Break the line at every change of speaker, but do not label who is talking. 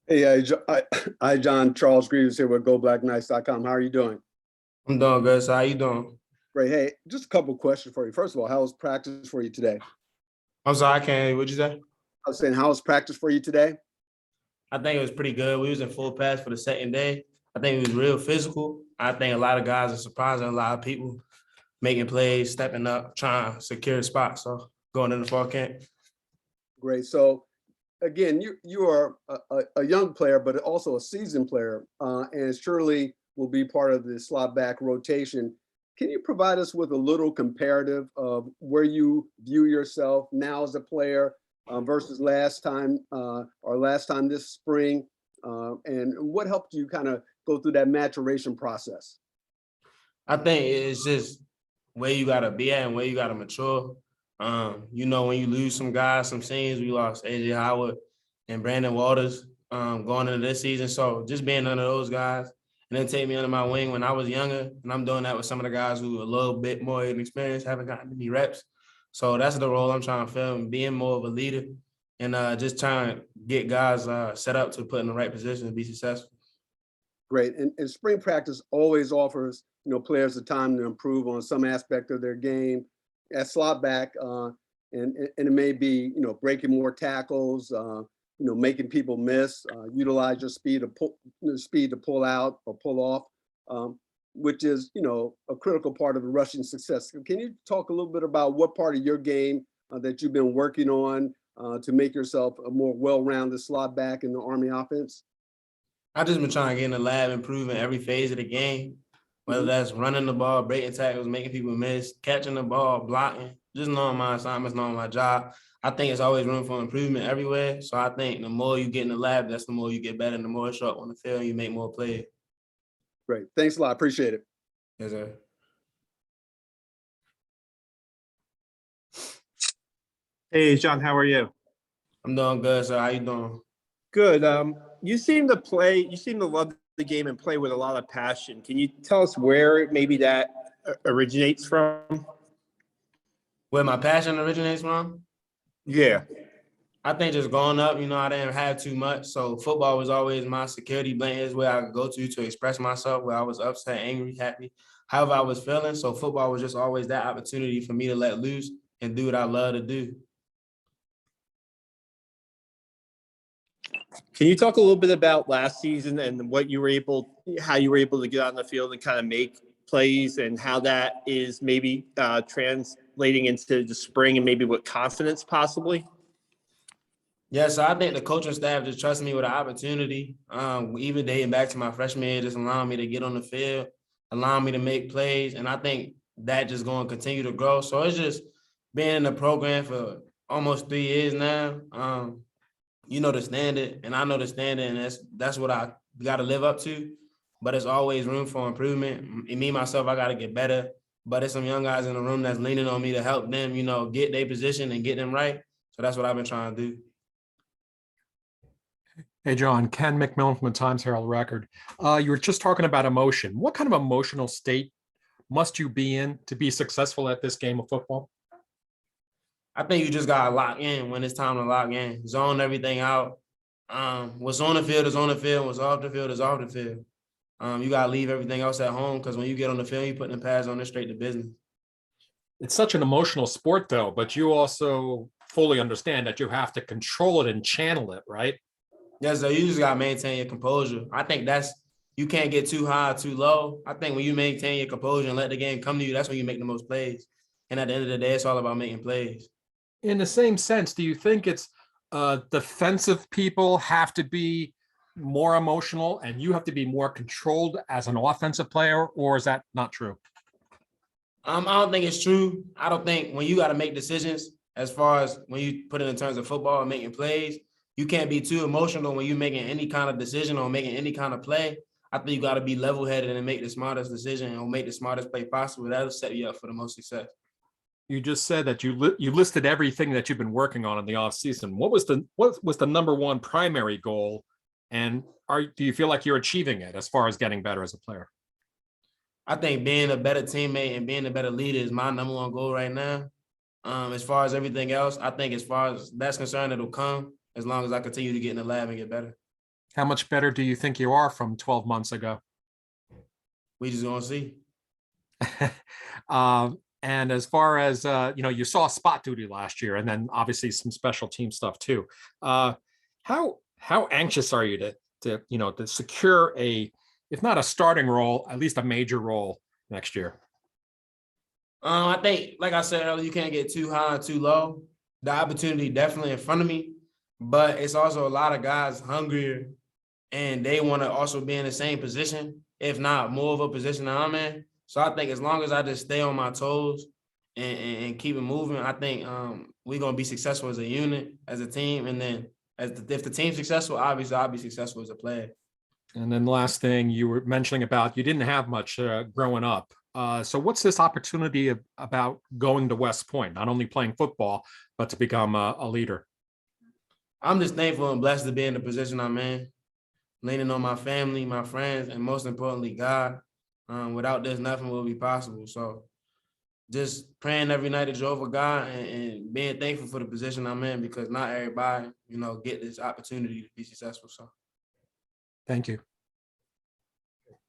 Hi, John. Charles Greaves here with GoBlackKnights.com. How are you doing?
I'm doing good. So how you doing?
Great. Hey, just a couple of questions for you. First of all, how was practice for you today?
I'm sorry, I can't. What'd you say?
I was saying, how was practice for you today?
I think it was pretty good. We was in full pass for the second day. I think it was real physical. I think a lot of guys are surprising a lot of people making plays, stepping up, trying to secure a spot. So going in the fall camp.
Great. So again, you are a young player, but also a seasoned player, and surely will be part of the slot back rotation. Can you provide us with a little comparative of where you view yourself now as a player versus last time this spring, and what helped you kind of go through that maturation process?
I think it's just where you gotta be at and where you gotta mature. When you lose some guys, some seniors, we lost AJ Howard and Brandon Waters going into this season. So just being under those guys and then take me under my wing when I was younger, and I'm doing that with some of the guys who are a little bit more inexperienced, haven't gotten many reps. So that's the role I'm trying to fill, and being more of a leader and just trying to get guys set up to put in the right position to be successful.
Great. And spring practice always offers, players the time to improve on some aspect of their game at slot back. And it may be, breaking more tackles, making people miss, utilize your speed to pull out or pull off, which is, a critical part of the rushing success. Can you talk a little bit about what part of your game that you've been working on to make yourself a more well-rounded slot back in the Army offense?
I just been trying to get in the lab, improving every phase of the game, whether that's running the ball, breaking tackles, making people miss, catching the ball, blocking, just knowing my assignments, knowing my job. I think it's always room for improvement everywhere. So I think the more you get in the lab, that's the more you get better, and the more it's short on the field, you make more plays.
Great. Thanks a lot. Appreciate it.
Yes, sir.
Hey, John, how are you?
I'm doing good. So how you doing?
Good. You seem to love the game and play with a lot of passion. Can you tell us where maybe that originates from?
Where my passion originates from?
Yeah.
I think just growing up, I didn't have too much. So football was always my security blanket, where I could go to express myself, where I was upset, angry, happy, however I was feeling. So football was just always that opportunity for me to let loose and do what I love to do.
Can you talk a little bit about last season and how you were able to get on the field and kind of make plays, and how that is maybe translating into the spring and maybe with confidence possibly?
Yeah, so I think the coaching staff just trusted me with an opportunity. Even dating back to my freshman year, just allowing me to get on the field, allowing me to make plays. And I think that just going to continue to grow. So it's just being in the program for almost 3 years now. You know the standard, and I know the standard, and that's what I got to live up to. But there's always room for improvement. And me, myself, I got to get better. But there's some young guys in the room that's leaning on me to help them, get their position and get them right. So that's what I've been trying to do.
Hey, John, Ken McMillan from the Times Herald Record. You were just talking about emotion. What kind of emotional state must you be in to be successful at this game of football?
I think you just got to lock in when it's time to lock in, zone everything out. What's on the field is on the field. What's off the field is off the field. You got to leave everything else at home, because when you get on the field, you put the pads on it straight to business.
It's such an emotional sport, though, but you also fully understand that you have to control it and channel it, right?
Yeah, so you just got to maintain your composure. I think you can't get too high or too low. I think when you maintain your composure and let the game come to you, that's when you make the most plays. And at the end of the day, it's all about making plays.
In the same sense, do you think it's defensive people have to be more emotional and you have to be more controlled as an offensive player, or is that not true?
I don't think it's true. I don't think when you got to make decisions, as far as when you put it in terms of football and making plays, you can't be too emotional when you're making any kind of decision or making any kind of play. I think you got to be level-headed and make the smartest decision or make the smartest play possible. That'll set you up for the most success.
You just said that you listed everything that you've been working on in the off season. What was the number one primary goal, and do you feel like you're achieving it as far as getting better as a player?
I think being a better teammate and being a better leader is my number one goal right now. As far as everything else, I think as far as that's concerned, it'll come as long as I continue to get in the lab and get better.
How much better do you think you are from 12 months ago?
We just gonna see.
And as far as you saw spot duty last year, and then obviously some special team stuff too. How anxious are you to secure if not a starting role, at least a major role next year?
I think, like I said earlier, you can't get too high or too low. The opportunity definitely in front of me, but it's also a lot of guys hungrier, and they want to also be in the same position, if not more of a position that I'm in. So I think as long as I just stay on my toes and keep it moving, I think we're gonna be successful as a unit, as a team, and then if the team's successful, obviously I'll be successful as a player.
And then last thing you were mentioning about you didn't have much growing up. So what's this opportunity about going to West Point, not only playing football, but to become a leader?
I'm just thankful and blessed to be in the position I'm in, leaning on my family, my friends, and most importantly, God. Without this, nothing will be possible. So just praying every night to Jehovah God and being thankful for the position I'm in, because not everybody, get this opportunity to be successful. So
Thank you.